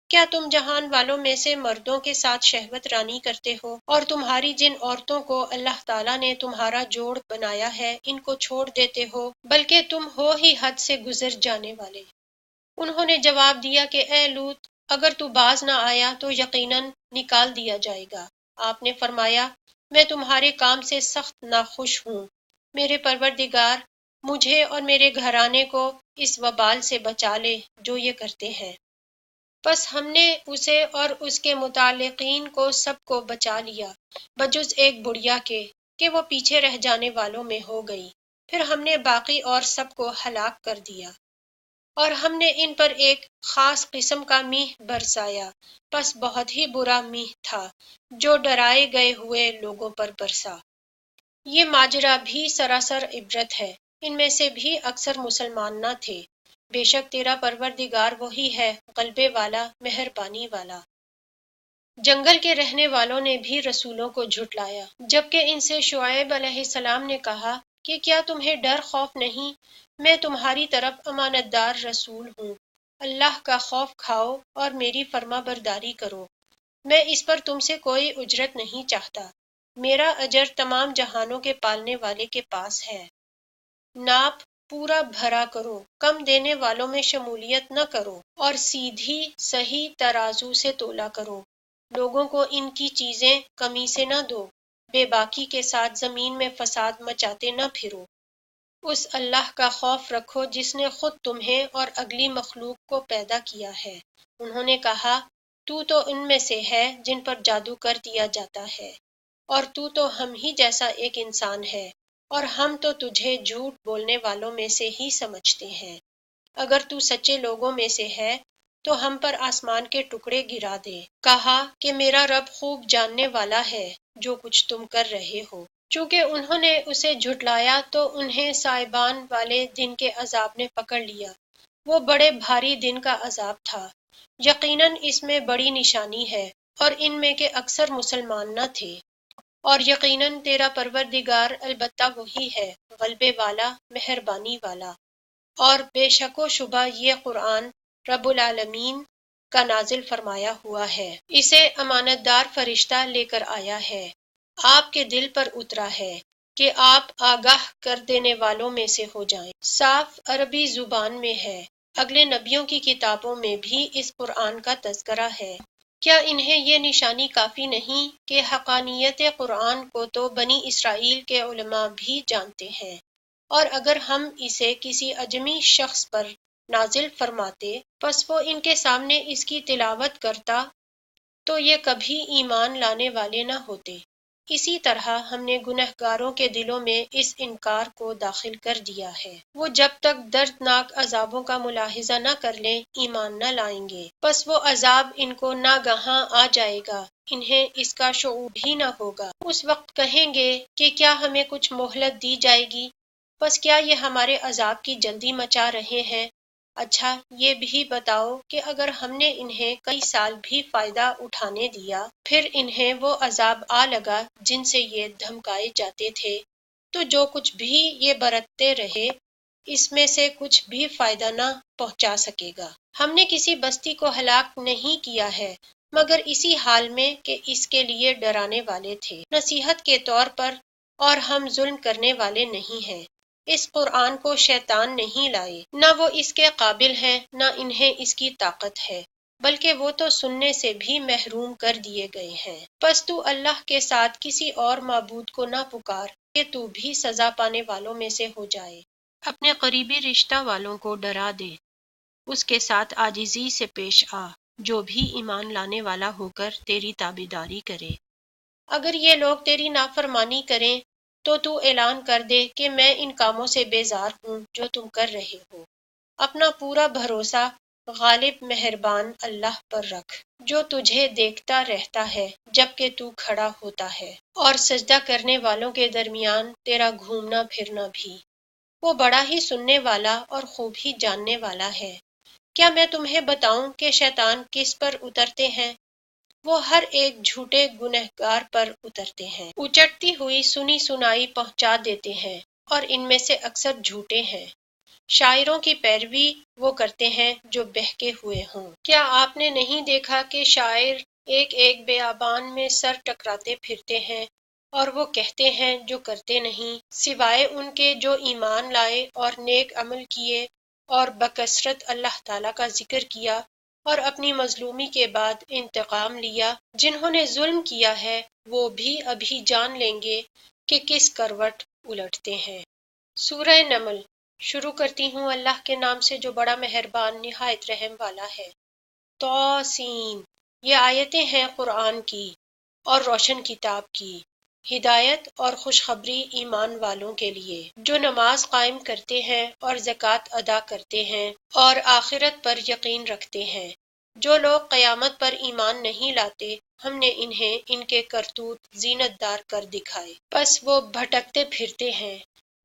کیا تم جہان والوں میں سے مردوں کے ساتھ شہوت رانی کرتے ہو، اور تمہاری جن عورتوں کو اللہ تعالیٰ نے تمہارا جوڑ بنایا ہے ان کو چھوڑ دیتے ہو، بلکہ تم ہو ہی حد سے گزر جانے والے؟ انہوں نے جواب دیا کہ اے لوط، اگر تو باز نہ آیا تو یقیناً نکال دیا جائے گا۔ آپ نے فرمایا میں تمہارے کام سے سخت ناخوش ہوں، میرے پروردگار مجھے اور میرے گھرانے کو اس وبال سے بچا لے جو یہ کرتے ہیں۔ پس ہم نے اسے اور اس کے متعلقین کو سب کو بچا لیا، بجز ایک بڑھیا کے کہ وہ پیچھے رہ جانے والوں میں ہو گئی، پھر ہم نے باقی اور سب کو ہلاک کر دیا، اور ہم نے ان پر ایک خاص قسم کا میہ برسایا، پس بہت ہی برا میہ تھا جو ڈرائے گئے ہوئے لوگوں پر برسا۔ یہ ماجرا بھی سراسر عبرت ہے، ان میں سے بھی اکثر مسلمان نہ تھے۔ بے شک تیرا پروردگار وہی ہے، غلبے والا، مہربانی والا۔ جنگل کے رہنے والوں نے بھی رسولوں کو جھٹلایا، جبکہ ان سے شعیب علیہ السلام نے کہا کہ کیا تمہیں ڈر خوف نہیں؟ میں تمہاری طرف امانت دار رسول ہوں، اللہ کا خوف کھاؤ اور میری فرما برداری کرو، میں اس پر تم سے کوئی اجرت نہیں چاہتا، میرا اجر تمام جہانوں کے پالنے والے کے پاس ہے۔ ناپ پورا بھرا کرو، کم دینے والوں میں شمولیت نہ کرو، اور سیدھی صحیح ترازو سے تولا کرو، لوگوں کو ان کی چیزیں کمی سے نہ دو، بے باکی کے ساتھ زمین میں فساد مچاتے نہ پھرو۔ اس اللہ کا خوف رکھو جس نے خود تمہیں اور اگلی مخلوق کو پیدا کیا ہے۔ انہوں نے کہا تو ان میں سے ہے جن پر جادو کر دیا جاتا ہے، اور تو ہم ہی جیسا ایک انسان ہے، اور ہم تو تجھے جھوٹ بولنے والوں میں سے ہی سمجھتے ہیں۔ اگر تو سچے لوگوں میں سے ہے تو ہم پر آسمان کے ٹکڑے گرا دے۔ کہا کہ میرا رب خوب جاننے والا ہے جو کچھ تم کر رہے ہو۔ چونکہ انہوں نے اسے جھٹلایا تو انہیں سائبان والے دن کے عذاب نے پکڑ لیا، وہ بڑے بھاری دن کا عذاب تھا۔ یقیناً اس میں بڑی نشانی ہے، اور ان میں کے اکثر مسلمان نہ تھے، اور یقیناً تیرا پروردگار البتہ وہی ہے، غلبے والا، مہربانی والا۔ اور بے شک و شبہ یہ قرآن رب العالمین کا نازل فرمایا ہوا ہے، اسے امانت دار فرشتہ لے کر آیا ہے، آپ کے دل پر اترا ہے کہ آپ آگاہ کر دینے والوں میں سے ہو جائیں۔ صاف عربی زبان میں ہے، اگلے نبیوں کی کتابوں میں بھی اس قرآن کا تذکرہ ہے۔ کیا انہیں یہ نشانی کافی نہیں کہ حقانیت قرآن کو تو بنی اسرائیل کے علماء بھی جانتے ہیں، اور اگر ہم اسے کسی اجمی شخص پر نازل فرماتے پس وہ ان کے سامنے اس کی تلاوت کرتا تو یہ کبھی ایمان لانے والے نہ ہوتے۔ اسی طرح ہم نے گنہگاروں کے دلوں میں اس انکار کو داخل کر دیا ہے، وہ جب تک دردناک عذابوں کا ملاحظہ نہ کر لیں ایمان نہ لائیں گے، پس وہ عذاب ان کو ناگہاں آ جائے گا، انہیں اس کا شعور بھی نہ ہوگا۔ اس وقت کہیں گے کہ کیا ہمیں کچھ مہلت دی جائے گی؟ پس کیا یہ ہمارے عذاب کی جلدی مچا رہے ہیں؟ اچھا یہ بھی بتاؤ کہ اگر ہم نے انہیں کئی سال بھی فائدہ اٹھانے دیا، پھر انہیں وہ عذاب آ لگا جن سے یہ دھمکائے جاتے تھے، تو جو کچھ بھی یہ برتتے رہے اس میں سے کچھ بھی فائدہ نہ پہنچا سکے گا۔ ہم نے کسی بستی کو ہلاک نہیں کیا ہے مگر اسی حال میں کہ اس کے لیے ڈرانے والے تھے، نصیحت کے طور پر، اور ہم ظلم کرنے والے نہیں ہیں۔ اس قرآن کو شیطان نہیں لائے، نہ وہ اس کے قابل ہیں نہ انہیں اس کی طاقت ہے، بلکہ وہ تو سننے سے بھی محروم کر دیے گئے ہیں۔ پس تو اللہ کے ساتھ کسی اور معبود کو نہ پکار کہ تو بھی سزا پانے والوں میں سے ہو جائے۔ اپنے قریبی رشتہ والوں کو ڈرا دے، اس کے ساتھ عاجزی سے پیش آ جو بھی ایمان لانے والا ہو کر تیری تابعداری کرے۔ اگر یہ لوگ تیری نافرمانی کریں تو اعلان کر دے کہ میں ان کاموں سے بیزار ہوں جو تم کر رہے ہو۔ اپنا پورا بھروسہ غالب مہربان اللہ پر رکھ، جو تجھے دیکھتا رہتا ہے جب کہ تو کھڑا ہوتا ہے، اور سجدہ کرنے والوں کے درمیان تیرا گھومنا پھرنا بھی۔ وہ بڑا ہی سننے والا اور خوب ہی جاننے والا ہے۔ کیا میں تمہیں بتاؤں کہ شیطان کس پر اترتے ہیں؟ وہ ہر ایک جھوٹے گنہگار پر اترتے ہیں، اچٹتی ہوئی سنی سنائی پہنچا دیتے ہیں، اور ان میں سے اکثر جھوٹے ہیں۔ شاعروں کی پیروی وہ کرتے ہیں جو بہکے ہوئے ہوں۔ کیا آپ نے نہیں دیکھا کہ شاعر ایک ایک بیابان میں سر ٹکراتے پھرتے ہیں، اور وہ کہتے ہیں جو کرتے نہیں، سوائے ان کے جو ایمان لائے اور نیک عمل کیے اور بکثرت اللہ تعالیٰ کا ذکر کیا اور اپنی مظلومی کے بعد انتقام لیا۔ جنہوں نے ظلم کیا ہے وہ بھی ابھی جان لیں گے کہ کس کروٹ الٹتے ہیں۔ سورہ نمل۔ شروع کرتی ہوں اللہ کے نام سے جو بڑا مہربان نہایت رحم والا ہے۔ طاسین، یہ آیتیں ہیں قرآن کی اور روشن کتاب کی۔ ہدایت اور خوشخبری ایمان والوں کے لیے جو نماز قائم کرتے ہیں اور زکوٰۃ ادا کرتے ہیں اور آخرت پر یقین رکھتے ہیں۔ جو لوگ قیامت پر ایمان نہیں لاتے ہم نے انہیں ان کے کرتوت زینت دار کر دکھائے، پس وہ بھٹکتے پھرتے ہیں۔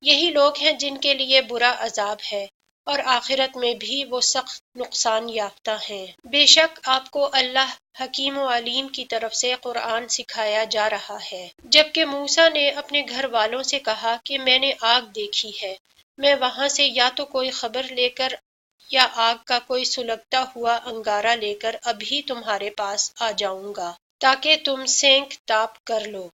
یہی لوگ ہیں جن کے لیے برا عذاب ہے اور آخرت میں بھی وہ سخت نقصان یافتہ ہیں۔ بے شک آپ کو اللہ حکیم و علیم کی طرف سے قرآن سکھایا جا رہا ہے۔ جبکہ موسیٰ نے اپنے گھر والوں سے کہا کہ میں نے آگ دیکھی ہے، میں وہاں سے یا تو کوئی خبر لے کر یا آگ کا کوئی سلگتا ہوا انگارہ لے کر ابھی تمہارے پاس آ جاؤں گا تاکہ تم سینک تاپ کر لو۔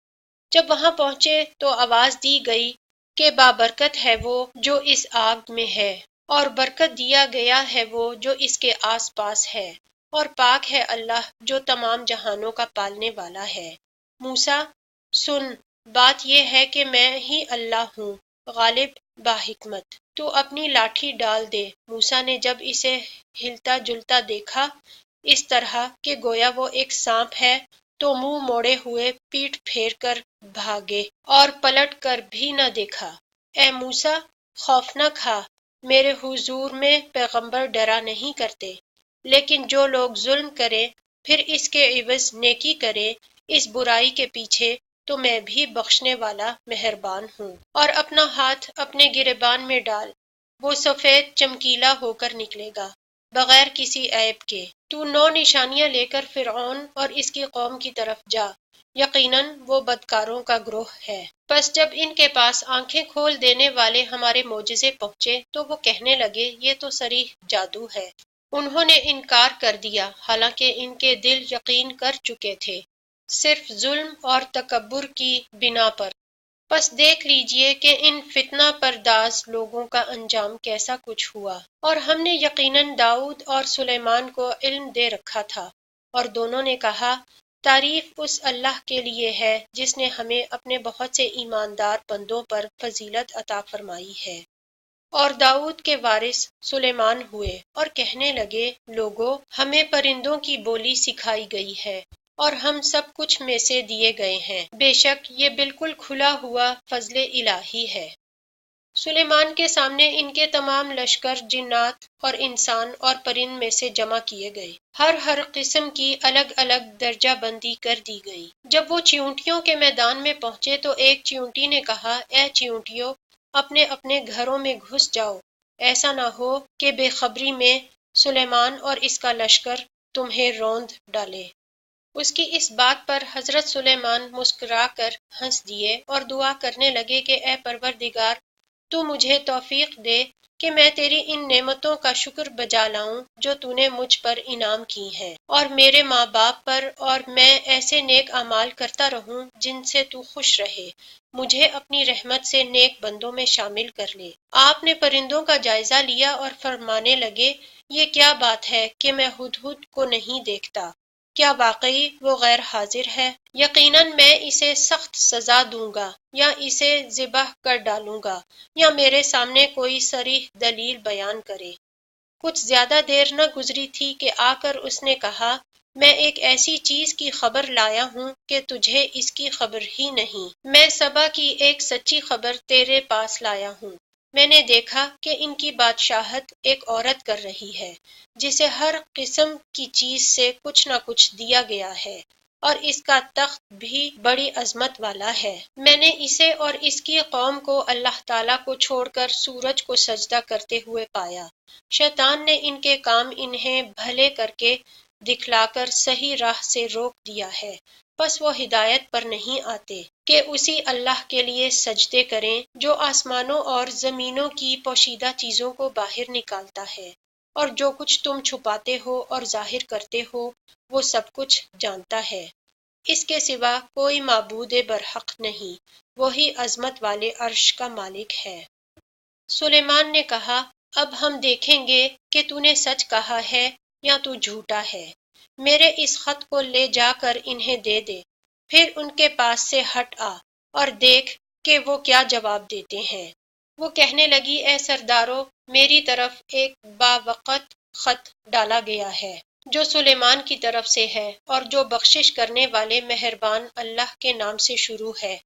جب وہاں پہنچے تو آواز دی گئی کہ بابرکت ہے وہ جو اس آگ میں ہے، اور برکت دیا گیا ہے وہ جو اس کے آس پاس ہے، اور پاک ہے اللہ جو تمام جہانوں کا پالنے والا ہے۔ موسیٰ سن، بات یہ ہے کہ میں ہی اللہ ہوں، غالب باحکمت۔ تو اپنی لاٹھی ڈال دے۔ موسیٰ نے جب اسے ہلتا جلتا دیکھا اس طرح کہ گویا وہ ایک سانپ ہے تو منہ موڑے ہوئے پیٹھ پھیر کر بھاگے اور پلٹ کر بھی نہ دیکھا۔ اے موسیٰ خوف نہ کھا، میرے حضور میں پیغمبر ڈرا نہیں کرتے، لیکن جو لوگ ظلم کریں پھر اس کے عوض نیکی کریں اس برائی کے پیچھے، تو میں بھی بخشنے والا مہربان ہوں۔ اور اپنا ہاتھ اپنے گریبان میں ڈال، وہ سفید چمکیلا ہو کر نکلے گا بغیر کسی عیب کے۔ تو 9 نشانیاں لے کر فرعون اور اس کی قوم کی طرف جا، یقیناً وہ بدکاروں کا گروہ ہے۔ بس جب ان کے پاس آنکھیں کھول دینے والے ہمارے معجزے پہنچے تو وہ کہنے لگے یہ تو صریح جادو ہے۔ انہوں نے انکار کر دیا حالانکہ ان کے دل یقین کر چکے تھے، صرف ظلم اور تکبر کی بنا پر۔ بس دیکھ لیجئے کہ ان فتنہ پرداز لوگوں کا انجام کیسا کچھ ہوا۔ اور ہم نے یقیناً داؤد اور سلیمان کو علم دے رکھا تھا، اور دونوں نے کہا تعریف اس اللہ کے لیے ہے جس نے ہمیں اپنے بہت سے ایماندار بندوں پر فضیلت عطا فرمائی ہے۔ اور داؤد کے وارث سلیمان ہوئے اور کہنے لگے لوگو ہمیں پرندوں کی بولی سکھائی گئی ہے اور ہم سب کچھ میں سے دیے گئے ہیں، بے شک یہ بالکل کھلا ہوا فضل الہی ہے۔ سلیمان کے سامنے ان کے تمام لشکر جنات اور انسان اور پرند میں سے جمع کیے گئے، ہر قسم کی الگ الگ درجہ بندی کر دی گئی۔ جب وہ چیونٹیوں کے میدان میں پہنچے تو ایک چیونٹی نے کہا اے چیونٹیوں اپنے اپنے گھروں میں گھس جاؤ، ایسا نہ ہو کہ بے خبری میں سلیمان اور اس کا لشکر تمہیں روند ڈالے۔ اس کی اس بات پر حضرت سلیمان مسکرا کر ہنس دیے اور دعا کرنے لگے کہ اے پروردگار تو مجھے توفیق دے کہ میں تیری ان نعمتوں کا شکر بجا لاؤں جو تو نے مجھ پر انعام کی ہیں، اور میرے ماں باپ پر، اور میں ایسے نیک اعمال کرتا رہوں جن سے تو خوش رہے، مجھے اپنی رحمت سے نیک بندوں میں شامل کر لے۔ آپ نے پرندوں کا جائزہ لیا اور فرمانے لگے یہ کیا بات ہے کہ میں ہدہد کو نہیں دیکھتا، کیا واقعی وہ غیر حاضر ہے؟ یقیناً میں اسے سخت سزا دوں گا یا اسے ذبح کر ڈالوں گا یا میرے سامنے کوئی صریح دلیل بیان کرے۔ کچھ زیادہ دیر نہ گزری تھی کہ آ کر اس نے کہا میں ایک ایسی چیز کی خبر لایا ہوں کہ تجھے اس کی خبر ہی نہیں۔ میں سبا کی ایک سچی خبر تیرے پاس لایا ہوں۔ میں نے دیکھا کہ ان کی بادشاہت ایک عورت کر رہی ہے جسے ہر قسم کی چیز سے کچھ نہ کچھ دیا گیا ہے، اور اس کا تخت بھی بڑی عظمت والا ہے۔ میں نے اسے اور اس کی قوم کو اللہ تعالیٰ کو چھوڑ کر سورج کو سجدہ کرتے ہوئے پایا۔ شیطان نے ان کے کام انہیں بھلے کر کے دکھلا کر صحیح راہ سے روک دیا ہے، بس وہ ہدایت پر نہیں آتے کہ اسی اللہ کے لیے سجدے کریں جو آسمانوں اور زمینوں کی پوشیدہ چیزوں کو باہر نکالتا ہے، اور جو کچھ تم چھپاتے ہو اور ظاہر کرتے ہو وہ سب کچھ جانتا ہے۔ اس کے سوا کوئی معبود برحق نہیں، وہی عظمت والے عرش کا مالک ہے۔ سلیمان نے کہا اب ہم دیکھیں گے کہ تو نے سچ کہا ہے یا تو جھوٹا ہے۔ میرے اس خط کو لے جا کر انہیں دے دے، پھر ان کے پاس سے ہٹ آ اور دیکھ کہ وہ کیا جواب دیتے ہیں۔ وہ کہنے لگی اے سردارو میری طرف ایک باوقت خط ڈالا گیا ہے جو سلیمان کی طرف سے ہے اور جو بخشش کرنے والے مہربان اللہ کے نام سے شروع ہے۔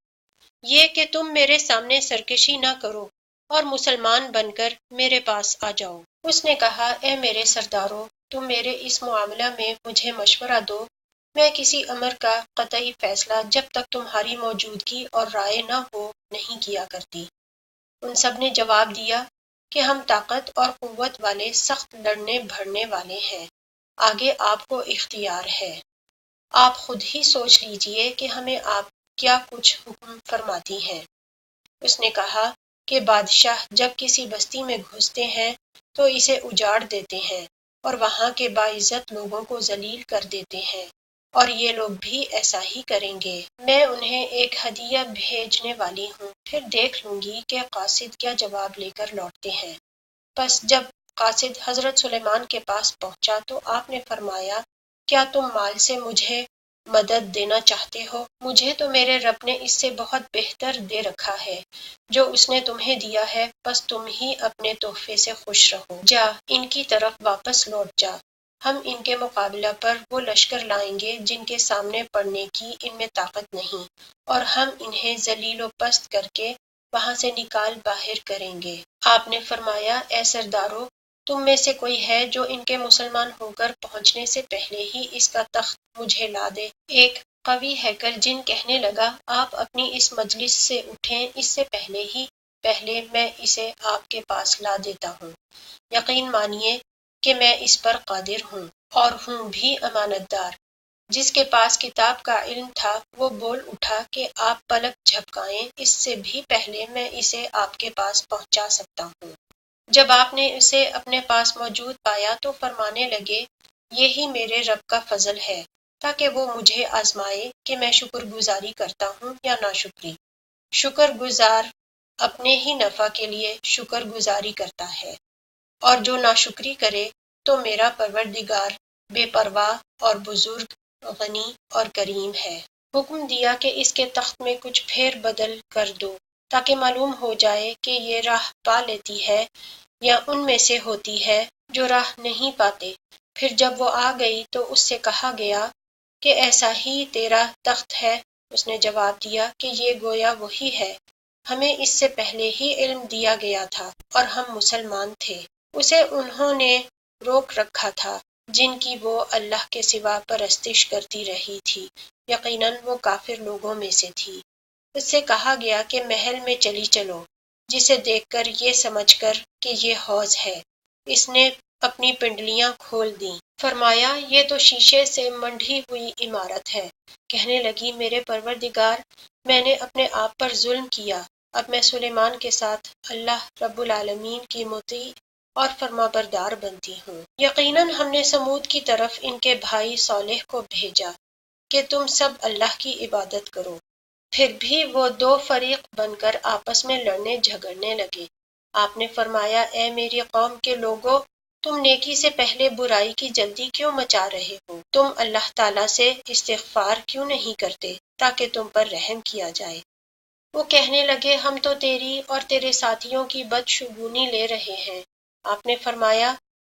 یہ کہ تم میرے سامنے سرکشی نہ کرو اور مسلمان بن کر میرے پاس آ جاؤ۔ اس نے کہا، اے میرے سردارو، تم میرے اس معاملہ میں مجھے مشورہ دو، میں کسی امر کا قطعی فیصلہ جب تک تمہاری موجودگی اور رائے نہ ہو نہیں کیا کرتی۔ ان سب نے جواب دیا کہ ہم طاقت اور قوت والے، سخت لڑنے بھڑنے والے ہیں، آگے آپ کو اختیار ہے، آپ خود ہی سوچ لیجئے کہ ہمیں آپ کیا کچھ حکم فرماتی ہیں۔ اس نے کہا کہ بادشاہ جب کسی بستی میں گھستے ہیں تو اسے اجاڑ دیتے ہیں اور وہاں کے باعزت لوگوں کو ذلیل کر دیتے ہیں، اور یہ لوگ بھی ایسا ہی کریں گے۔ میں انہیں ایک ہدیہ بھیجنے والی ہوں، پھر دیکھ لوں گی کہ قاصد کیا جواب لے کر لوٹتے ہیں۔ پس جب قاصد حضرت سلیمان کے پاس پہنچا تو آپ نے فرمایا، کیا تم مال سے مجھے مدد دینا چاہتے ہو؟ مجھے تو میرے رب نے اس سے بہت بہتر دے رکھا ہے جو اس نے تمہیں دیا ہے، بس تم ہی اپنے تحفے سے خوش رہو۔ جا، ان کی طرف واپس لوٹ جا، ہم ان کے مقابلہ پر وہ لشکر لائیں گے جن کے سامنے پڑنے کی ان میں طاقت نہیں، اور ہم انہیں ذلیل و پست کر کے وہاں سے نکال باہر کریں گے۔ آپ نے فرمایا، اے سردارو، تم میں سے کوئی ہے جو ان کے مسلمان ہو کر پہنچنے سے پہلے ہی اس کا تخت مجھے لا دے؟ ایک قوی ہیکل جن کہنے لگا، آپ اپنی اس مجلس سے اٹھیں، اس سے پہلے میں اسے آپ کے پاس لا دیتا ہوں۔ یقین مانیے کہ میں اس پر قادر ہوں اور ہوں بھی امانت دار۔ جس کے پاس کتاب کا علم تھا وہ بول اٹھا کہ آپ پلک جھپکائیں، اس سے بھی پہلے میں اسے آپ کے پاس پہنچا سکتا ہوں۔ جب آپ نے اسے اپنے پاس موجود پایا تو فرمانے لگے، یہی میرے رب کا فضل ہے، تاکہ وہ مجھے آزمائے کہ میں شکر گزاری کرتا ہوں یا ناشکری۔ شکر گزار اپنے ہی نفع کے لیے شکر گزاری کرتا ہے، اور جو ناشکری کرے تو میرا پروردگار بے پرواہ اور بزرگ، غنی اور کریم ہے۔ حکم دیا کہ اس کے تخت میں کچھ پھیر بدل کر دو تاکہ معلوم ہو جائے کہ یہ راہ پا لیتی ہے یا ان میں سے ہوتی ہے جو راہ نہیں پاتے۔ پھر جب وہ آ گئی تو اس سے کہا گیا کہ ایسا ہی تیرا تخت ہے؟ اس نے جواب دیا کہ یہ گویا وہی ہے، ہمیں اس سے پہلے ہی علم دیا گیا تھا اور ہم مسلمان تھے۔ اسے انہوں نے روک رکھا تھا جن کی وہ اللہ کے سوا پرستش کرتی رہی تھی، یقیناً وہ کافر لوگوں میں سے تھی۔ اس سے کہا گیا کہ محل میں چلی چلو، جسے دیکھ کر یہ سمجھ کر کہ یہ حوض ہے، اس نے اپنی پنڈلیاں کھول دیں۔ فرمایا، یہ تو شیشے سے منڈھی ہوئی عمارت ہے۔ کہنے لگی، میرے پروردگار، میں نے اپنے آپ پر ظلم کیا، اب میں سلیمان کے ساتھ اللہ رب العالمین کی مطیع اور فرما بردار بنتی ہوں۔ یقیناً ہم نے سمود کی طرف ان کے بھائی صالح کو بھیجا کہ تم سب اللہ کی عبادت کرو، پھر بھی وہ دو فریق بن کر آپس میں لڑنے جھگڑنے لگے۔ آپ نے فرمایا، اے میری قوم کے لوگو، تم نیکی سے پہلے برائی کی جلدی کیوں مچا رہے ہو؟ تم اللہ تعالیٰ سے استغفار کیوں نہیں کرتے تاکہ تم پر رحم کیا جائے؟ وہ کہنے لگے، ہم تو تیری اور تیرے ساتھیوں کی بدشگونی لے رہے ہیں۔ آپ نے فرمایا،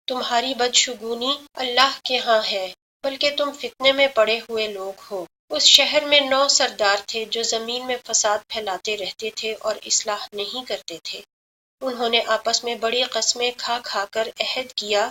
تمہاری بدشگونی اللہ کے ہاں ہے، بلکہ تم فتنے میں پڑے ہوئے لوگ ہو۔ اس شہر میں 9 سردار تھے جو زمین میں فساد پھیلاتے رہتے تھے اور اصلاح نہیں کرتے تھے۔ انہوں نے آپس میں بڑی قسمیں کھا کھا کر عہد کیا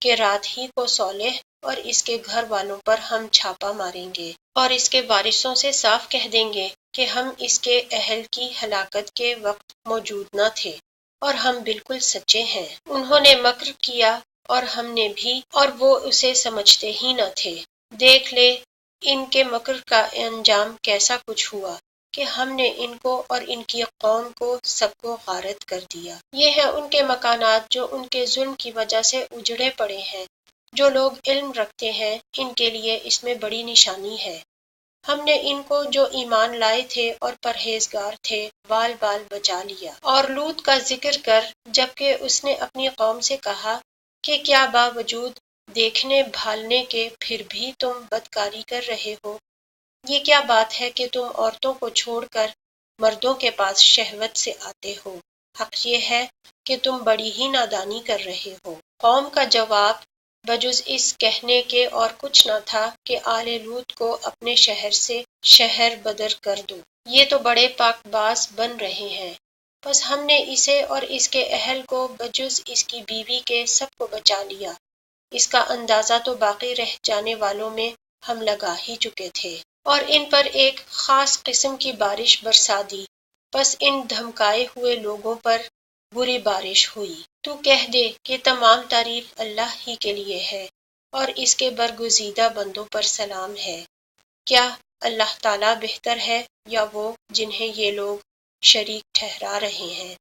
کہ رات ہی کو صالح اور اس کے گھر والوں پر ہم چھاپا ماریں گے اور اس کے وارثوں سے صاف کہہ دیں گے کہ ہم اس کے اہل کی ہلاکت کے وقت موجود نہ تھے اور ہم بالکل سچے ہیں۔ انہوں نے مکر کیا اور ہم نے بھی، اور وہ اسے سمجھتے ہی نہ تھے۔ دیکھ لے ان کے مکر کا انجام کیسا کچھ ہوا کہ ہم نے ان کو اور ان کی قوم کو سب کو غارت کر دیا۔ یہ ہیں ان کے مکانات جو ان کے ظلم کی وجہ سے اجڑے پڑے ہیں۔ جو لوگ علم رکھتے ہیں ان کے لیے اس میں بڑی نشانی ہے۔ ہم نے ان کو جو ایمان لائے تھے اور پرہیزگار تھے بال بال بچا لیا۔ اور لوط کا ذکر کر جبکہ اس نے اپنی قوم سے کہا کہ کیا باوجود دیکھنے بھالنے کے پھر بھی تم بدکاری کر رہے ہو؟ یہ کیا بات ہے کہ تم عورتوں کو چھوڑ کر مردوں کے پاس شہوت سے آتے ہو؟ حق یہ ہے کہ تم بڑی ہی نادانی کر رہے ہو۔ قوم کا جواب بجز اس کہنے کے اور کچھ نہ تھا کہ آل لوط کو اپنے شہر سے شہر بدر کر دو۔ یہ تو بڑے پاک باز بن رہے ہیں، بس ہم نے اسے اور اس کے اہل کو بجز اس کی بیوی کے سب کو بچا لیا، اس کا اندازہ تو باقی رہ جانے والوں میں ہم لگا ہی چکے تھے، اور ان پر ایک خاص قسم کی بارش برسا دی، بس ان دھمکائے ہوئے لوگوں پر بری بارش ہوئی۔ تو کہہ دے کہ تمام تعریف اللہ ہی کے لیے ہے اور اس کے برگزیدہ بندوں پر سلام ہے۔ کیا اللہ تعالیٰ بہتر ہے یا وہ جنہیں یہ لوگ شریک ٹھہرا رہے ہیں؟